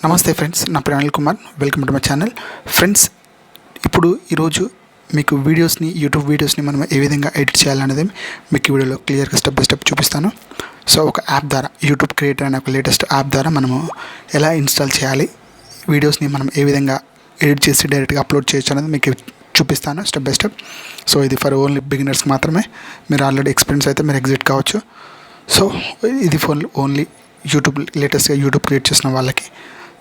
నమస్తే ఫ్రెండ్స్, నా పేరు AnilKumar. Welcome to my channel. Friends, ఈరోజు మీకు యూట్యూబ్ వీడియోస్ని మనం ఏ విధంగా ఎడిట్ చేయాలనేది మీకు ఈ వీడియోలో క్లియర్గా స్టెప్ బై స్టెప్ చూపిస్తాను. సో ఒక యాప్ ద్వారా, యూట్యూబ్ క్రియేటర్ అనే ఒక లేటెస్ట్ యాప్ ద్వారా మనము ఎలా ఇన్స్టాల్ చేయాలి, వీడియోస్ని మనం ఏ విధంగా ఎడిట్ చేసి డైరెక్ట్గా అప్లోడ్ చేయొచ్చు అనేది మీకు చూపిస్తాను స్టెప్ బై స్టెప్. సో ఇది ఫర్ ఓన్లీ బిగినర్స్ మాత్రమే. మీరు ఆల్రెడీ ఎక్స్పీరియన్స్ అయితే మీరు ఎగ్జిట్ కావచ్చు. సో ఇది ఓన్లీ లేటెస్ట్గా యూట్యూబ్ క్రియేట్ చేసిన వాళ్ళకి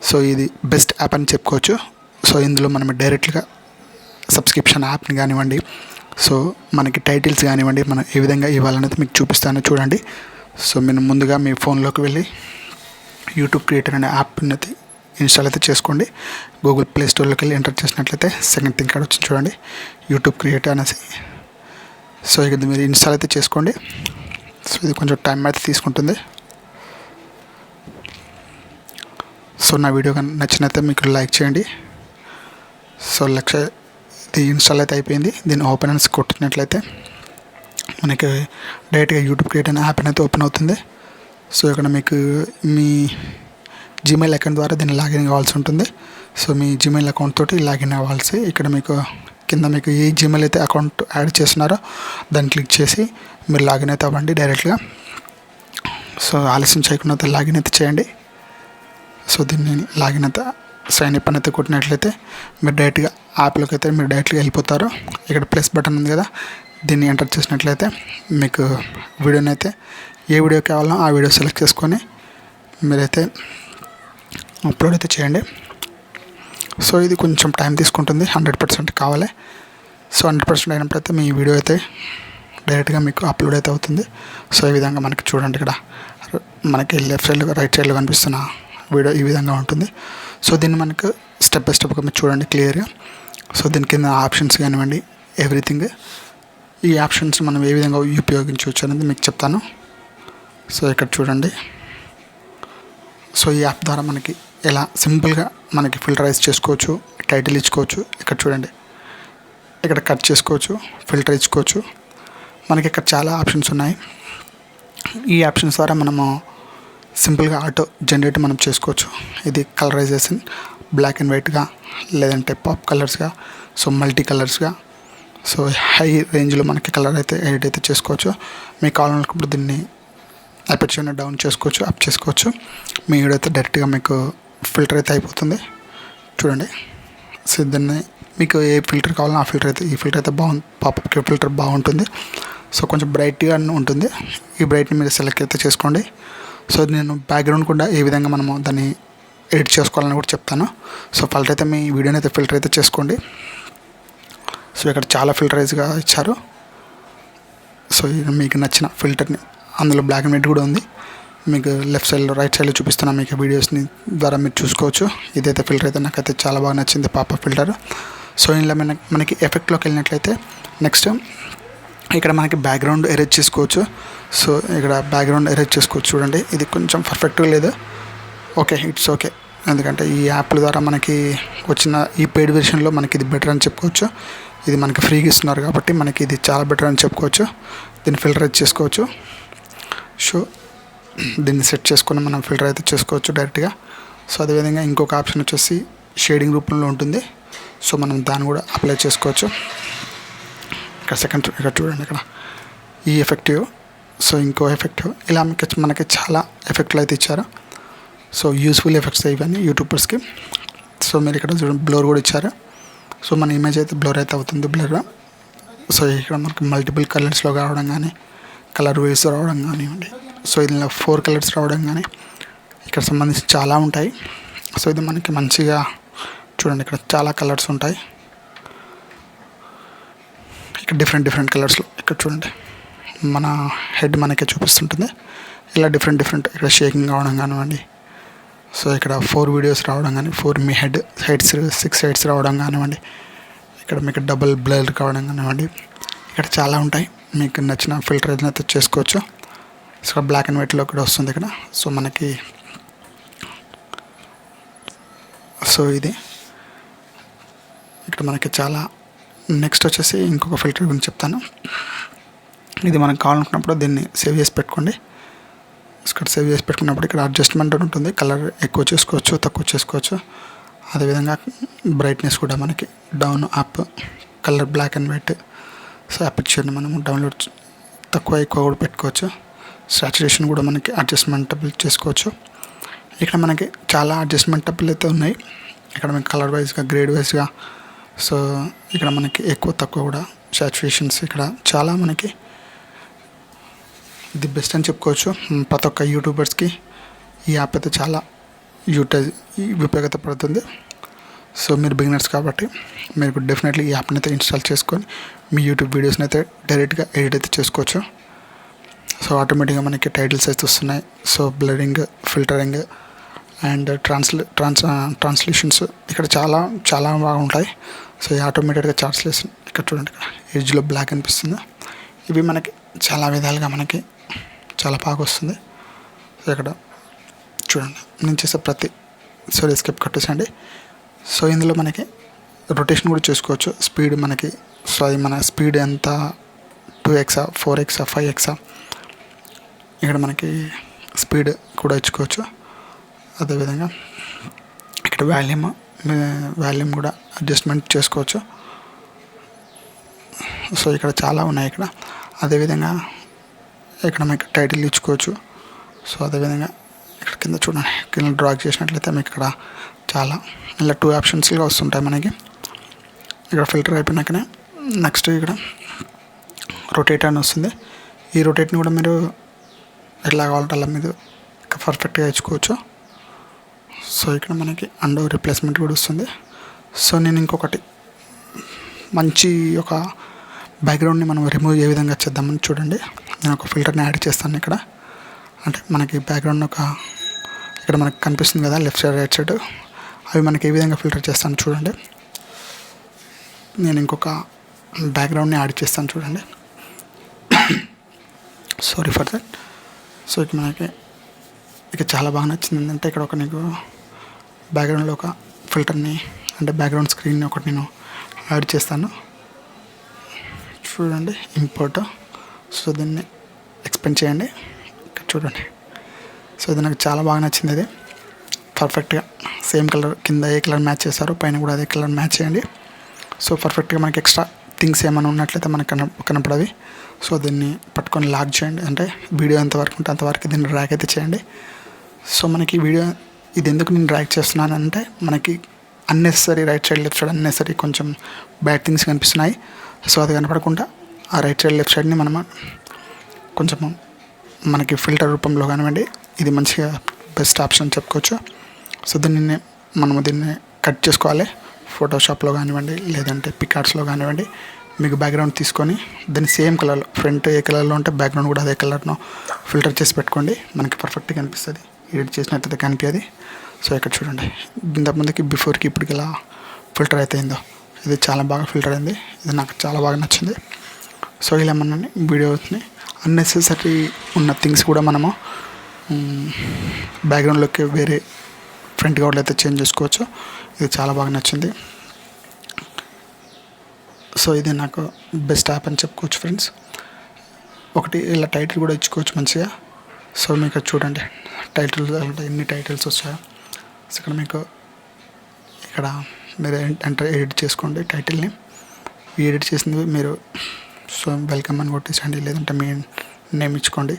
సో ఇది బెస్ట్ యాప్ అని చెప్పుకోవచ్చు. సో ఇందులో మనం డైరెక్ట్గా సబ్స్క్రిప్షన్ యాప్ని కానివ్వండి, సో మనకి టైటిల్స్ కానివ్వండి, మనం ఏ విధంగా ఇవ్వాలనేది మీకు చూపిస్తాను చూడండి. సో మీరు ముందుగా మీ ఫోన్లోకి వెళ్ళి యూట్యూబ్ క్రియేటర్ అనే యాప్ని అయితే ఇన్స్టాల్ అయితే చేసుకోండి. గూగుల్ ప్లే స్టోర్లోకి వెళ్ళి ఎంటర్ చేసినట్లయితే సెకండ్ థింగ్ ఇక్కడ వచ్చింది చూడండి, యూట్యూబ్ క్రియేటర్ అనేసి. సో ఇక్కడ మీరు ఇన్స్టాల్ అయితే చేసుకోండి. సో ఇది కొంచెం టైం అయితే తీసుకుంటుంది. సో నా వీడియో కానీ నచ్చినైతే మీకు లైక్ చేయండి. సో ఇది ఇన్స్టాల్ అయితే అయిపోయింది. దీన్ని ఓపెన్ అని కొట్టినట్లయితే మనకి డైరెక్ట్గా యూట్యూబ్ క్రియేట్ అనే యాప్ అయితే ఓపెన్ అవుతుంది. సో ఇక్కడ మీకు మీ జీమెయిల్ అకౌంట్ ద్వారా దీన్ని లాగిన్ కావాల్సి ఉంటుంది. సో మీ జీమెయిల్ అకౌంట్ తోటి లాగిన్ అవ్వాల్సి ఇక్కడ మీకు కింద మీకు ఏ జీమెయిల్ అయితే అకౌంట్ యాడ్ చేస్తున్నారో దాన్ని క్లిక్ చేసి మీరు లాగిన్ అయితే అవ్వండి డైరెక్ట్గా. సో ఆలస్యం చేయకుండా అయితే లాగిన్ అయితే చేయండి. సో దీన్ని లాగిన్ అయితే సైన్ అప్ అయితే కొట్టినట్లయితే మీరు డైరెక్ట్గా యాప్లోకి అయితే మీరు డైరెక్ట్గా వెళ్ళిపోతారు. ఇక్కడ ప్లస్ బటన్ ఉంది కదా, దీన్ని ఎంటర్ చేసినట్లయితే మీకు వీడియోని అయితే ఏ వీడియో కావాలో ఆ వీడియో సెలెక్ట్ చేసుకొని మీరైతే అప్లోడ్ అయితే చేయండి. సో ఇది కొంచెం టైం తీసుకుంటుంది, 100% కావాలి. సో 100% అయినప్పుడైతే మీ వీడియో అయితే డైరెక్ట్గా మీకు అప్లోడ్ అయితే అవుతుంది. సో ఈ విధంగా మనకి చూడండి, ఇక్కడ మనకి లెఫ్ట్ సైడ్లో రైట్ సైడ్లో కనిపిస్తున్న వీడియో ఈ విధంగా ఉంటుంది. సో దీన్ని మనకు స్టెప్ బై స్టెప్గా మీరు చూడండి క్లియర్గా. సో దీని కింద ఆప్షన్స్ కానివ్వండి, ఎవ్రీథింగ్ ఈ ఆప్షన్స్ మనం ఏ విధంగా ఉపయోగించవచ్చు అనేది మీకు చెప్తాను. సో ఇక్కడ చూడండి. సో ఈ యాప్ ద్వారా మనకి ఎలా సింపుల్గా మనకి ఫిల్టరైజ్ చేసుకోవచ్చు, టైటిల్ ఇచ్చుకోవచ్చు. ఇక్కడ చూడండి, ఇక్కడ కట్ చేసుకోవచ్చు, ఫిల్టర్ ఇచ్చుకోవచ్చు. మనకి ఇక్కడ చాలా ఆప్షన్స్ ఉన్నాయి. ఈ ఆప్షన్స్ ద్వారా మనము సింపుల్గా ఆటో జనరేట్ మనం చేసుకోవచ్చు. ఇది కలరైజేషన్ బ్లాక్ అండ్ వైట్గా, లేదంటే పాప్ కలర్స్గా, సో మల్టీ కలర్స్గా, సో హై రేంజ్లో మనకి కలర్ అయితే ఎడిట్ అయితే చేసుకోవచ్చు. మీకు కావాలనుకున్నప్పుడు దీన్ని అపర్చుని డౌన్ చేసుకోవచ్చు, అప్ చేసుకోవచ్చు. మీ వీడియో అయితే డైరెక్ట్గా మీకు ఫిల్టర్ అయితే అయిపోతుంది చూడండి. సో దీన్ని మీకు ఏ ఫిల్టర్ కావాలో ఆ ఫిల్టర్ అయితే, ఈ ఫిల్టర్ అయితే పాపప్ ఫిల్టర్ బాగుంటుంది. సో కొంచెం బ్రైట్గా ఉంటుంది. ఈ బ్రైట్ని మీరు సెలెక్ట్ అయితే చేసుకోండి. సో నేను బ్యాక్గ్రౌండ్ కూడా ఏ విధంగా మనము దాన్ని ఎడిట్ చేసుకోవాలని కూడా చెప్తాను. సో ఫిల్టర్ అయితే మీ వీడియోని అయితే ఫిల్టర్ అయితే చేసుకోండి. సో ఇక్కడ చాలా ఫిల్టరైజ్గా ఇచ్చారు. సో మీకు నచ్చిన ఫిల్టర్ని, అందులో బ్లాక్ అండ్ వైట్ కూడా ఉంది. మీకు లెఫ్ట్ సైడ్లో రైట్ సైడ్లో చూపిస్తున్నా మీకు వీడియోస్ని ద్వారా మీరు చూసుకోవచ్చు. ఇదైతే ఫిల్టర్ అయితే నాకైతే చాలా బాగా నచ్చింది, పాప ఫిల్టర్. సో ఇందులో మనకి ఎఫెక్ట్లోకి వెళ్ళినట్లయితే నెక్స్ట్ ఇక్కడ మనకి బ్యాక్గ్రౌండ్ ఎరేజ్ చేసుకోవచ్చు. సో ఇక్కడ బ్యాక్గ్రౌండ్ ఎరేజ్ చేసుకోవచ్చు చూడండి. ఇది కొంచెం పర్ఫెక్ట్గా లేదు, ఓకే, ఇట్స్ ఓకే. ఎందుకంటే ఈ యాప్ల ద్వారా మనకి వచ్చిన ఈ పెయిడ్ వెర్షన్లో మనకి ఇది బెటర్ అని చెప్పుకోవచ్చు. ఇది మనకి ఫ్రీగా ఇస్తున్నారు కాబట్టి మనకి ఇది చాలా బెటర్ అని చెప్పుకోవచ్చు. దీన్ని ఫిల్టరైజ్ చేసుకోవచ్చు. సో దీన్ని సెట్ చేసుకొని మనం ఫిల్టర్ అయితే చేసుకోవచ్చు డైరెక్ట్గా. సో అదేవిధంగా ఇంకొక ఆప్షన్ వచ్చేసి షేడింగ్ రూపంలో ఉంటుంది. సో మనం దాన్ని కూడా అప్లై చేసుకోవచ్చు. ఇక్కడ చూడండి, ఇక్కడ ఈ ఎఫెక్టివ్, సో ఇంకో ఎఫెక్టివ్, ఇలా మనకి చాలా ఎఫెక్ట్లు అయితే ఇచ్చారు. సో యూస్ఫుల్ ఎఫెక్ట్స్ ఇవన్నీ యూట్యూబర్స్కి. సో మీరు ఇక్కడ చూడండి, బ్లర్ కూడా ఇచ్చారు. సో మన ఇమేజ్ అయితే బ్లర్ అయితే అవుతుంది, బ్లర్. సో ఇక్కడ మనకి మల్టిపుల్ కలర్స్లో రావడం కానీ, కలర్ వేవ్స్ రావడం కానివ్వండి, సో ఇందులో 4 కలర్స్ రావడం కానీ ఇక్కడ సంబంధించి చాలా ఉంటాయి. సో ఇది మనకి మంచిగా చూడండి, ఇక్కడ చాలా కలర్స్ ఉంటాయి. ఇక్కడ డిఫరెంట్ కలర్స్లో ఇక్కడ చూడండి, మన హెడ్ మనకే చూపిస్తుంటుంది. ఇలా డిఫరెంట్ ఇక్కడ షేకింగ్ కావడం కానివ్వండి, సో ఇక్కడ 4 వీడియోస్ రావడం కానీ, 4 మీ హెడ్స్ 6 హెడ్స్ రావడం కానివ్వండి, ఇక్కడ మీకు డబుల్ బ్లర్ కావడం కానివ్వండి, ఇక్కడ చాలా ఉంటాయి. మీకు నచ్చిన ఫిల్టర్ అయితే చేసుకోవచ్చు. సో బ్లాక్ అండ్ వైట్లో కూడా వస్తుంది ఇక్కడ. సో మనకి సో ఇది ఇక్కడ మనకి చాలా. నెక్స్ట్ వచ్చేసి ఇంకొక ఫిల్టర్ గురించి చెప్తాను. ఇది మనకు కావాలనుకున్నప్పుడు దీన్ని సేవ్ చేసి పెట్టుకోండి. ఇక్కడ సేవ్ చేసి పెట్టుకున్నప్పుడు ఇక్కడ అడ్జస్ట్మెంట్ ఉంటుంది, కలర్ ఎక్కువ చేసుకోవచ్చు తక్కువ చేసుకోవచ్చు. అదేవిధంగా బ్రైట్నెస్ కూడా మనకి down up, colour black and white. So ఆ పిక్చర్ని మనము డౌన్లోడ్ తక్కువ ఎక్కువ కూడా పెట్టుకోవచ్చు. సాచురేషన్ కూడా మనకి అడ్జస్ట్మెంటబుల్ చేసుకోవచ్చు. ఇక్కడ మనకి చాలా అడ్జస్ట్మెంటబుల్ అయితే ఉన్నాయి. ఇక్కడ మనకి కలర్ వైజ్గా గ్రేడ్ వైజ్గా. సో ఇక్కడ మనకి ఎక్కువ తక్కువ కూడా సాచురేషన్స్ ఇక్కడ చాలా మనకి ది బెస్ట్ అని చెప్పుకోవచ్చు. ప్రతి ఒక్క యూట్యూబర్స్కి ఈ యాప్ అయితే చాలా ఉపయోగపడుతుంది. సో మీరు బిగినర్స్ కాబట్టి మీరు డెఫినెట్లీ ఈ యాప్ని అయితే ఇన్స్టాల్ చేసుకొని మీ యూట్యూబ్ వీడియోస్ని అయితే డైరెక్ట్గా ఎడిట్ అయితే చేసుకోవచ్చు. సో ఆటోమేటిక్గా మనకి టైటిల్స్ అయితే వస్తున్నాయి. So blurring, filtering and translations ఇక్కడ చాలా చాలా బాగుంటాయి. సో ఈ ఆటోమేటెడ్గా ట్రాన్స్లేషన్ ఇక్కడ చూడండి, ఇక్కడ ఎడ్జ్లో బ్లాక్ అనిపిస్తుంది. ఇవి మనకి చాలా విధాలుగా మనకి చాలా బాగా వస్తుంది. సో ఇక్కడ చూడండి నేను చేసే ప్రతి ఎస్కేప్ కట్టేసండి. సో ఇందులో మనకి రొటేషన్ కూడా చేసుకోవచ్చు. స్పీడ్ మనకి సో అది మన స్పీడ్ ఎంత 2x 4x 5x ఇక్కడ మనకి స్పీడ్ కూడా ఇచ్చుకోవచ్చు. అదేవిధంగా ఇక్కడ వాల్యూమ్ కూడా అడ్జస్ట్మెంట్ చేసుకోవచ్చు. సో ఇక్కడ చాలా ఉన్నాయి ఇక్కడ. అదేవిధంగా ఇక్కడ మీకు టైటిల్ ఇచ్చుకోవచ్చు. సో అదేవిధంగా ఇక్కడ కింద చూడండి, కింద డ్రా చేసినట్లయితే మీకు ఇక్కడ చాలా ఇలా 2 ఆప్షన్స్గా వస్తుంటాయి మనకి. ఇక్కడ ఫిల్టర్ అయిపోయినాకనే నెక్స్ట్ ఇక్కడ రొటేట్ అని వస్తుంది. ఈ రొటేట్ని కూడా మీరు ఎట్లా కావాలంటే అలా మీరు పర్ఫెక్ట్గా ఇచ్చుకోవచ్చు. సో ఇక్కడ మనకి అండో రిప్లేస్మెంట్ కూడా వస్తుంది. సో నేను ఇంకొకటి మంచి ఒక బ్యాక్గ్రౌండ్ని మనం రిమూవ్ ఏ విధంగా చేద్దామని చూడండి. నేను ఒక ఫిల్టర్ని యాడ్ చేస్తాను ఇక్కడ. అంటే మనకి బ్యాక్గ్రౌండ్ ఇక్కడ మనకు కనిపిస్తుంది కదా లెఫ్ట్ సైడ్ రైట్ సైడ్, అవి మనకి ఏ విధంగా ఫిల్టర్ చేస్తాను చూడండి. నేను ఇంకొక బ్యాక్గ్రౌండ్ని యాడ్ చేస్తాను చూడండి. Sorry for that. సో ఇక మనకి ఇక చాలా బాగా నచ్చింది ఏంటంటే ఇక్కడ ఒక నీకు బ్యాక్గ్రౌండ్లో ఒక ఫిల్టర్ని అంటే బ్యాక్గ్రౌండ్ స్క్రీన్ని ఒకటి నేను యాడ్ చేస్తాను చూడండి. ఇంపోర్ట్. సో దీన్ని ఎక్స్పెండ్ చేయండి. ఇక్కడ చూడండి. సో ఇది నాకు చాలా బాగా నచ్చింది. ఇది పర్ఫెక్ట్గా సేమ్ కలర్, కింద ఏ కలర్ మ్యాచ్ చేస్తారో పైన కూడా అదే కలర్ మ్యాచ్ చేయండి. సో పర్ఫెక్ట్గా మనకి ఎక్స్ట్రా థింగ్స్ ఏమైనా ఉన్నట్లయితే మనకు కనపడవి. సో దీన్ని పట్టుకొని లాక్ చేయండి. అంటే వీడియో ఎంతవరకు ఉంటే అంతవరకు దీన్ని డ్రాగ్ అయితే చేయండి. సో మనకి వీడియో ఇది ఎందుకు నేను డ్రాగ్ చేస్తున్నాను అంటే మనకి unnecessary right side left side unnecessary కొంచెం బ్యాడ్ థింగ్స్ కనిపిస్తున్నాయి. సో అది కనపడకుండా ఆ రైట్ సైడ్ లెఫ్ట్ సైడ్ని మనం కొంచెం మనకి ఫిల్టర్ రూపంలో కానివ్వండి ఇది మంచిగా బెస్ట్ ఆప్షన్ చెప్పుకోవచ్చు. సో దీన్ని కట్ చేసుకోవాలి. ఫోటోషాప్లో కానివ్వండి లేదంటే పికార్ట్స్లో కానివ్వండి మీకు బ్యాక్గ్రౌండ్ తీసుకొని దాన్ని సేమ్ కలర్లో ఫ్రంట్ ఏ కలర్లో ఉంటే బ్యాక్గ్రౌండ్ కూడా అదే కలర్లో ఫిల్టర్ చేసి పెట్టుకోండి. మనకి పర్ఫెక్ట్గా కనిపిస్తుంది. ఎడిట్ చేసినట్లయితే కనిపించేది. సో ఇక్కడ చూడండి, ఇంతకుముందుకి బిఫోర్కి ఇప్పటికి ఎలా ఫిల్టర్ అయితే అయిందో ఇది చాలా బాగా ఫిల్టర్ అయింది. ఇది నాకు చాలా బాగా నచ్చింది. సో ఇలా మన వీడియోస్ని అన్నెసెసరీ ఉన్న థింగ్స్ కూడా మనము బ్యాక్గ్రౌండ్లోకి వేరే ఫ్రంట్ కవర్లో అయితే చేంజ్ చేసుకోవచ్చు. ఇది చాలా బాగా నచ్చింది. సో ఇది నాకు బెస్ట్ యాప్ అని చెప్పుకోవచ్చు ఫ్రెండ్స్. ఒకటి ఇలా టైటిల్ కూడా ఇచ్చుకోవచ్చు మంచిగా. సో మీకు చూడండి టైటిల్ అంటే ఎన్ని టైటిల్స్ వచ్చాయో. సో ఇక్కడ మీకు ఇక్కడ మీరు ఎడిట్ చేసుకోండి టైటిల్ని. ఎడిట్ చేసింది మీరు సో వెల్కమ్ అని కొట్టేసండి, లేదంటే మీ నేమ్ ఇచ్చుకోండి.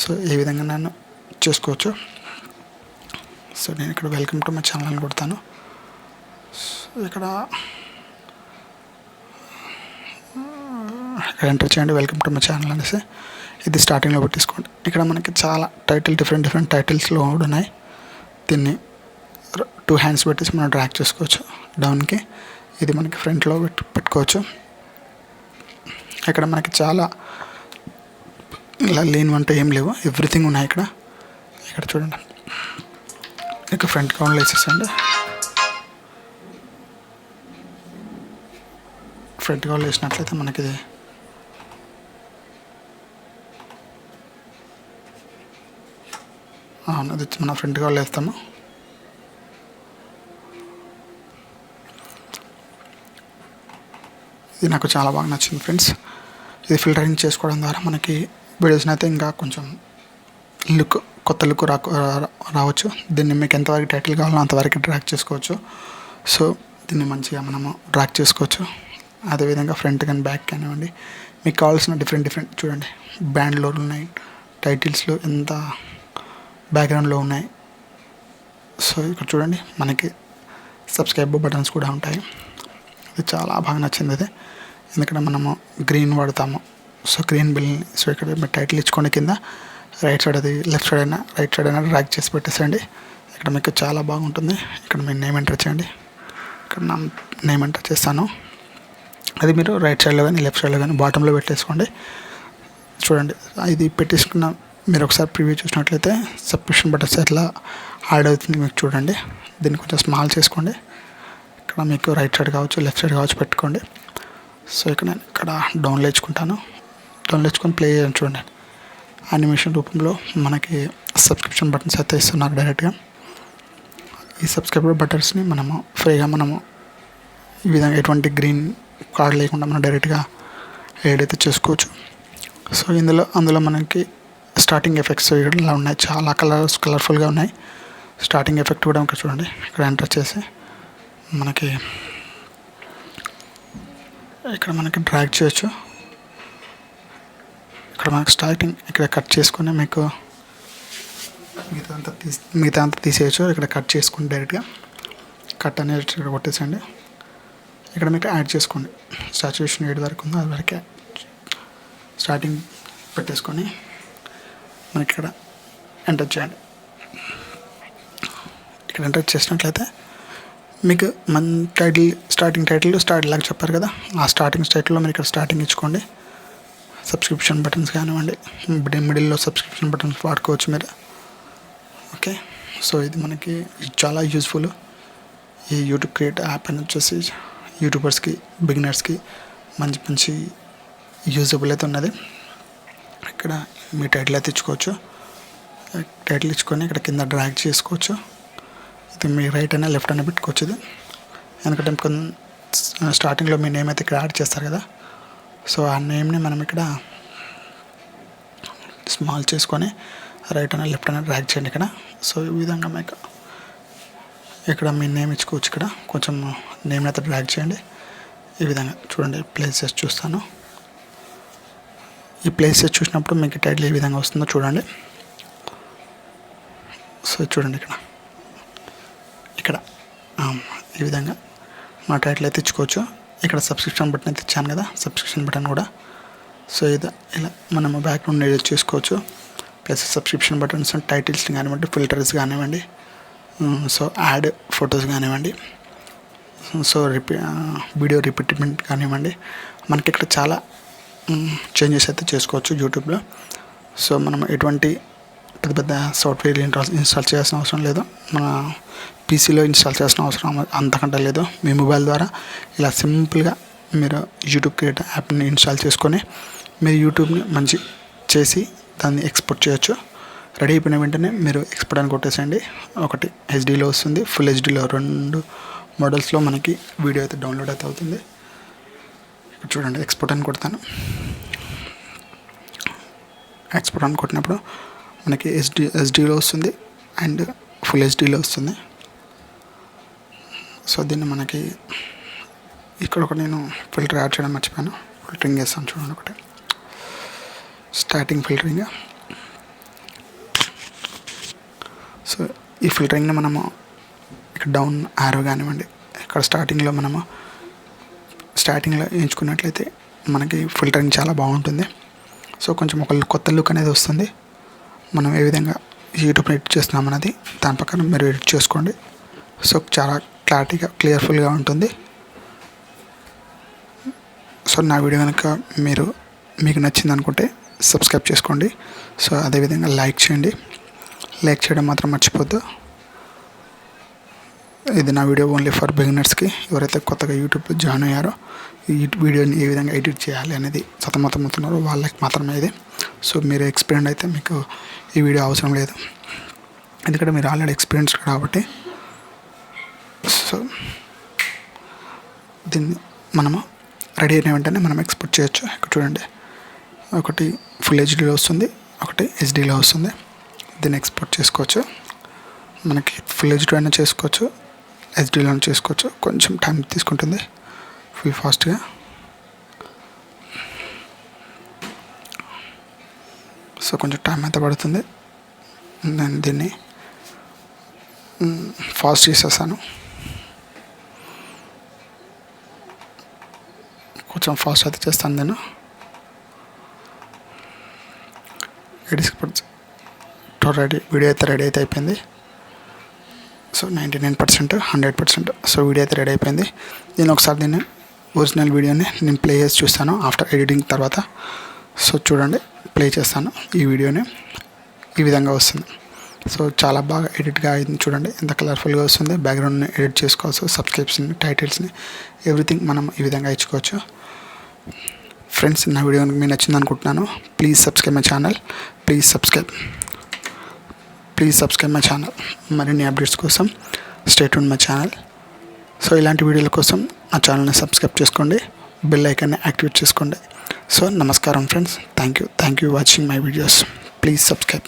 సో ఏ విధంగా నేను చేసుకోవచ్చు. సో నేను ఇక్కడ వెల్కమ్ టు మై ఛానల్ అని కొడతాను. ఇక్కడ ఎంటర్ చేయండి వెల్కమ్ టు మై ఛానల్ అనేసి. ఇది స్టార్టింగ్లో పెట్టేసుకోండి. ఇక్కడ మనకి చాలా డిఫరెంట్ టైటిల్స్లో కూడా ఉన్నాయి. దీన్ని 2 హ్యాండ్స్ పెట్టేసి మనం డ్రాగ్ చేసుకోవచ్చు డౌన్కి. ఇది మనకి ఫ్రంట్లో పెట్టుకోవచ్చు. ఇక్కడ మనకి చాలా ఇలా లేనివంటే ఏం లేవు, ఎవ్రీథింగ్ ఉన్నాయి ఇక్కడ. ఇక్కడ చూడండి, ఇక ఫ్రంట్ కౌంట్లో వేసేసండి. ఫ్రంట్ కౌంట్లో వేసినట్లయితే మనకి ఇది అది మన ఫ్రంట్ కౌంట్లో వేస్తాము. ఇది నాకు చాలా బాగా నచ్చింది ఫ్రెండ్స్. ఇది ఫిల్టరింగ్ చేసుకోవడం ద్వారా మనకి వీడియోస్ని అయితే ఇంకా కొంచెం లుక్ కొత్త లుక్ రావచ్చు. దీన్ని మీకు ఎంతవరకు టైటిల్ కావాలో అంతవరకు డ్రాగ్ చేసుకోవచ్చు. సో దీన్ని మంచిగా మనము డ్రాగ్ చేసుకోవచ్చు. అదేవిధంగా ఫ్రంట్ కానీ బ్యాక్ కానివ్వండి, మీకు కావాల్సిన డిఫరెంట్ చూడండి, బ్యాండ్లో ఉన్నాయి, టైటిల్స్లో ఎంత బ్యాక్గ్రౌండ్లో ఉన్నాయి. సో ఇక్కడ చూడండి మనకి సబ్స్క్రైబ్ బటన్స్ కూడా ఉంటాయి. ఇది చాలా బాగా నచ్చింది ఇది, ఎందుకంటే మనము గ్రీన్ వాడతాము. So green bill. సో ఇక్కడ మీరు టైటిల్ ఇచ్చుకోండి, కింద రైట్ సైడ్ అది లెఫ్ట్ సైడ్ అయినా రైట్ సైడ్ అయినా డ్రాగ్ చేసి పెట్టేసేయండి. ఇక్కడ మీకు చాలా బాగుంటుంది. ఇక్కడ మీరు నేమ్ ఎంటర్ చేయండి. ఇక్కడ నా నేమ్ ఎంటర్ చేస్తాను. అది మీరు రైట్ సైడ్లో కానీ లెఫ్ట్ సైడ్లో కానీ బాటంలో పెట్టేసుకోండి. చూడండి ఇది పెట్టేసుకున్న మీరు ఒకసారి ప్రివ్యూ చూసినట్లయితే సబ్స్క్రిప్షన్ బటన్స్ ఎట్లా యాడ్ అవుతుంది మీకు చూడండి. దీన్ని కొంచెం స్మాల్ చేసుకోండి. ఇక్కడ మీకు రైట్ సైడ్ కావచ్చు లెఫ్ట్ సైడ్ కావచ్చు పెట్టుకోండి. సో ఇక్కడ నేను ఇక్కడ డౌన్లో ఇచ్చుకుంటాను. డౌన్లో ఇచ్చుకొని ప్లే చేయండి. చూడండి యానిమేషన్ రూపంలో మనకి సబ్స్క్రిప్షన్ బటన్స్ అయితే ఇస్తున్నారు డైరెక్ట్గా. ఈ సబ్స్క్రైబర్ బటన్స్ని మనము ఫ్రీగా మనము ఈ విధంగా ఎటువంటి గ్రీన్ కార్డ్ లేకుండా మనం డైరెక్ట్గా యాడ్ అయితే చేసుకోవచ్చు. సో అందులో మనకి స్టార్టింగ్ ఎఫెక్ట్స్ ఇలా ఉన్నాయి, చాలా కలర్ఫుల్గా ఉన్నాయి. స్టార్టింగ్ ఎఫెక్ట్ కూడా ఇంకా చూడండి, ఇక్కడ ఎంటర్ చేసి ఇక్కడ మనకి డ్రాగ్ చేయొచ్చు. ఇక్కడ మనకి స్టార్టింగ్ ఇక్కడ కట్ చేసుకొని మీకు మిగతా అంతా తీసేయచ్చు. ఇక్కడ కట్ చేసుకుని డైరెక్ట్గా కట్ అనేది ఇక్కడ కొట్టేసండి. ఇక్కడ మీకు యాడ్ చేసుకోండి. సాచురేషన్ ఏడు వరకు ఉందో అది వరకే స్టార్టింగ్ పెట్టేసుకొని మనకి ఇక్కడ ఎంటర్ చేయండి. ఇక్కడ ఎంటర్ చేసినట్లయితే మీకు మన స్టార్టింగ్ టైటిల్ లాగా చెప్పారు కదా, ఆ స్టార్టింగ్ టైటిల్లో మీరు ఇక్కడ స్టార్టింగ్ ఇచ్చుకోండి. సబ్స్క్రిప్షన్ బటన్స్ కానివ్వండి, మిడిల్లో సబ్స్క్రిప్షన్ బటన్స్ వాడుకోవచ్చు మీరు. ఓకే, సో ఇది మనకి చాలా యూజ్ఫుల్. ఈ యూట్యూబ్ క్రియేట్ యాప్ అని వచ్చేసి యూట్యూబర్స్కి, బిగినర్స్కి మంచి యూజబుల్ అయితే ఉన్నది. ఇక్కడ మీ టైటిల్ అయితే ఇచ్చుకోవచ్చు. టైటిల్ ఇచ్చుకొని ఇక్కడ కింద డ్రాగ్ చేసుకోవచ్చు. ఇది మీ రైట్ అయినా లెఫ్ట్ అయినా పెట్టుకోవచ్చు. ఇది ఎందుకంటే స్టార్టింగ్లో మీ నేమ్ అయితే ఇక్కడ యాడ్ చేస్తారు కదా, సో ఆ నేమ్ని మనం ఇక్కడ స్మాల్ చేసుకొని రైట్ అయినా లెఫ్ట్ అయినా డ్రాగ్ చేయండి ఇక్కడ. సో ఈ విధంగా మీకు ఇక్కడ మీ నేమ్ ఇచ్చుకోవచ్చు. ఇక్కడ కొంచెం నేమ్ని అయితే డ్రాగ్ చేయండి. ఈ విధంగా చూడండి, ప్లేసెస్ చూస్తాను. ఈ ప్లేసెస్ చూసినప్పుడు మీకు టైటిల్ ఏ విధంగా వస్తుందో చూడండి. సో చూడండి ఇక్కడ ఈ విధంగా మా టైటిల్ అయితే ఇచ్చుకోవచ్చు. ఇక్కడ సబ్స్క్రిప్షన్ బటన్ అయితే ఇచ్చాను కదా, సబ్స్క్రిప్షన్ బటన్ కూడా. సో ఇలా మనము బ్యాక్గ్రౌండ్ ఎడిట్ చేసుకోవచ్చు. ప్లస్ సబ్స్క్రిప్షన్ బటన్స్ టైటిల్స్ కానివ్వండి, ఫిల్టర్స్ కానివ్వండి, సో యాడ్ ఫొటోస్ కానివ్వండి, సో వీడియో రిపీట్మెంట్ కానివ్వండి, మనకి ఇక్కడ చాలా చేంజెస్ అయితే చేసుకోవచ్చు యూట్యూబ్లో. సో మనం ఎటువంటి పెద్ద సాఫ్ట్వేర్ ఇన్స్టాల్ చేయాల్సిన అవసరం లేదు. మన పీసీలో ఇన్స్టాల్ చేయాల్సిన అవసరం అంతకంటే లేదు. మీ మొబైల్ ద్వారా ఇలా సింపుల్గా మీరు యూట్యూబ్ క్రియేట్ యాప్ని ఇన్స్టాల్ చేసుకొని మీరు యూట్యూబ్ని మంచి చేసి దాన్ని ఎక్స్పోర్ట్ చేయొచ్చు. రెడీ అయిపోయిన వెంటనే మీరు ఎక్స్పోర్ట్ అని కొట్టేసేయండి. ఒకటి హెచ్డీలో వస్తుంది, ఫుల్ హెచ్డీలో, 2 మోడల్స్లో మనకి వీడియో అయితే డౌన్లోడ్ అయితే అవుతుంది. చూడండి ఎక్స్పోర్ట్ అని కొడతాను. ఎక్స్పోర్ట్ అని కొట్టినప్పుడు మనకి హెచ్డీలో వస్తుంది అండ్ ఫుల్ హెచ్డీలో వస్తుంది. సో దీన్ని మనకి ఇక్కడ ఒకటి నేను ఫిల్టర్ యాడ్ చేయడం మర్చిపోయాను. ఫిల్టరింగ్ చేస్తాను చూడండి. ఒకటి స్టార్టింగ్ ఫిల్టరింగ్. సో ఈ ఫిల్టరింగ్ని మనము ఇక్కడ డౌన్ ఆరో కానివ్వండి, ఇక్కడ స్టార్టింగ్లో ఎంచుకున్నట్లయితే మనకి ఫిల్టరింగ్ చాలా బాగుంటుంది. సో కొంచెం ఒక కొత్త లుక్ అనేది వస్తుంది. మనం ఏ విధంగా యూట్యూబ్ని ఎడిట్ చేస్తున్నాం అనేది దాని ప్రకారం మీరు ఎడిట్ చేసుకోండి. సో చాలా క్లియర్ఫుల్గా ఉంటుంది. సో నా వీడియో కనుక మీకు నచ్చింది అనుకుంటే సబ్స్క్రైబ్ చేసుకోండి. సో అదేవిధంగా లైక్ చేయండి. లైక్ చేయడం మాత్రం మర్చిపోద్దు. ఇది నా వీడియో ఓన్లీ ఫర్ బిగినర్స్కి. ఎవరైతే కొత్తగా యూట్యూబ్లో జాయిన్ అయ్యారో ఈ వీడియోని ఏ విధంగా ఎడిట్ చేయాలి అనేది సతమతమవుతున్నారో వాళ్ళకి మాత్రమే ఇది. సో మీరు ఎక్స్పీరియన్స్ అయితే మీకు ఈ వీడియో అవసరం లేదు, ఎందుకంటే మీరు ఆల్రెడీ ఎక్స్పీరియన్స్డ్ కాబట్టి. సో దీన్ని మనము రెడీ అయిన వెంటనే మనం ఎక్స్పోర్ట్ చేయొచ్చు. ఇక్కడ చూడండి, ఒకటి ఫుల్ హెచ్డీలో వస్తుంది, ఒకటి హెచ్డీలో వస్తుంది. దీన్ని ఎక్స్పోర్ట్ చేసుకోవచ్చు. మనకి ఫుల్ హెచ్డీ అయినా చేసుకోవచ్చు, హెచ్డీలోనే చేసుకోవచ్చు. కొంచెం టైం తీసుకుంటుంది ఫాస్ట్గా. సో కొంచెం టైం అయితే పడుతుంది. నేను దీన్ని ఫాస్ట్ చేసేసాను. కొంచెం ఫాస్ట్ అయితే చేస్తాను నేను. రెడీ వీడియో అయితే రెడీ అయితే అయిపోయింది. సో 99%, 100%. సో వీడియో అయితే రెడీ అయిపోయింది. నేను ఒకసారి దీన్ని ఒరిజినల్ వీడియోని నేను ప్లే చేసి చూస్తాను ఆఫ్టర్ ఎడిటింగ్ తర్వాత. సో చూడండి, ప్లే చేస్తాను ఈ వీడియోని. ఈ విధంగా వస్తుంది. సో చాలా బాగా ఎడిట్గా అయింది. చూడండి ఎంత కలర్ఫుల్గా వస్తుంది. బ్యాక్గ్రౌండ్ని ఎడిట్ చేసుకోవచ్చు, సబ్స్క్రిప్షన్ని, టైటిల్స్ని, ఎవ్రీథింగ్ మనం ఈ విధంగా ఇచ్చుకోవచ్చు. ఫ్రెండ్స్, నా వీడియో మీకు నచ్చింది అనుకుంటున్నాను. Please subscribe my channel. Please subscribe my channel. మరిన్ని అప్డేట్స్ కోసం stay tune my channel. So ఇలాంటి వీడియోల కోసం నా ఛానల్ని సబ్స్క్రైబ్ చేసుకోండి, బెల్ ఐకాన్ని యాక్టివేట్ చేసుకోండి. సో నమస్కారం friends. Thank you watching my videos. Please subscribe.